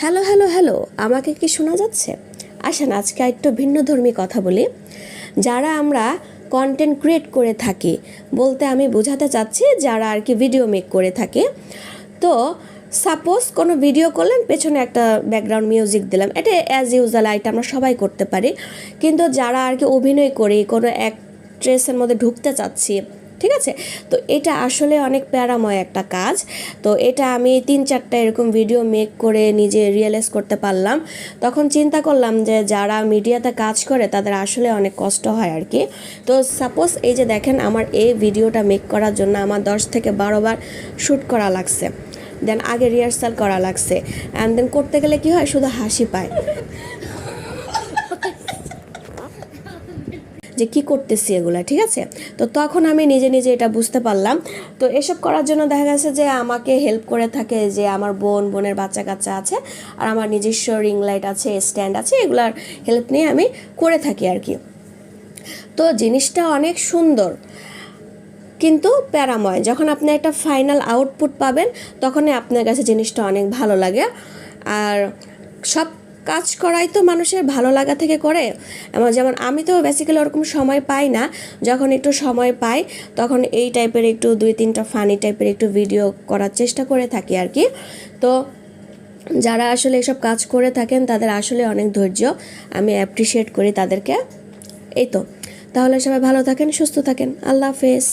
Hello hello hello, আমাকে কি শোনা যাচ্ছে? আসেন আজকে একটু ভিন্নধর্মী কথা বলি। যারা আমরা কন্টেন্ট ক্রিয়েট করে থাকি, বলতে আমি বোঝাতে চাচ্ছি যারা আর কি ভিডিও মেক করে থাকে। তো সাপোজ কোনো ভিডিও করলেন, পেছনে একটা ব্যাকগ্রাউন্ড মিউজিক দিলাম, এটা অ্যাজ ইউজুয়াল এটা আমরা সবাই করতে পারি। কিন্তু যারা আর কি অভিনয় করি, কোনো অ্যাক্ট্রেসের মধ্যে ঢুকতে চাচ্ছি, ঠিক আছে, তো এটা আসলে অনেক প্যারাময় একটা কাজ। তো এটা আমি 3-4টা এরকম ভিডিও মেক করে নিজে রিয়েলাইজ করতে পারলাম। তখন চিন্তা করলাম যে যারা মিডিয়াতে কাজ করে তাদের আসলে অনেক কষ্ট হয় আর কি। তো সাপোজ এই যে দেখেন, আমার এই ভিডিওটা মেক করার জন্য আমার 10 থেকে 12 বার শ্যুট করা লাগছে, দেন আগে রিহার্সাল করা লাগছে, অ্যান্ড দেন করতে গেলে কি হয়, শুধু হাসি পায় যে কি করতেছি এগুলা, ঠিক আছে। তো তখন আমি নিজে নিজে এটা বুঝতে পারলাম। তো এসব করার জন্য দেখা গেছে যে আমাকে হেল্প করে থাকে যে আমার বোনের বাচ্চা কাচ্চা আছে, আর আমার নিজস্ব রিং লাইট আছে, স্ট্যান্ড আছে, এগুলার হেল্প নিয়ে আমি করে থাকি আর কি। তো জিনিসটা অনেক সুন্দর কিন্তু প্যারাময়। যখন আপনি একটা ফাইনাল আউটপুট পাবেন তখনই আপনার কাছে জিনিসটা অনেক ভালো লাগে। আর সব কাজ করাই তো মানুষের ভালো লাগা থেকে করে। যেমন আমি তো বেসিক্যালি ওরকম সময় পাই না, যখন একটু সময় পাই তখন এই টাইপের একটু 2-3টা ফানি টাইপের একটু ভিডিও করার চেষ্টা করে থাকি আর কি। তো যারা আসলে এসব কাজ করে থাকেন তাদের আসলে অনেক ধৈর্য, আমি অ্যাপ্রিসিয়েট করি তাদেরকে। এই তো, তাহলে সবাই ভালো থাকেন, সুস্থ থাকেন, আল্লাহ হাফেজ।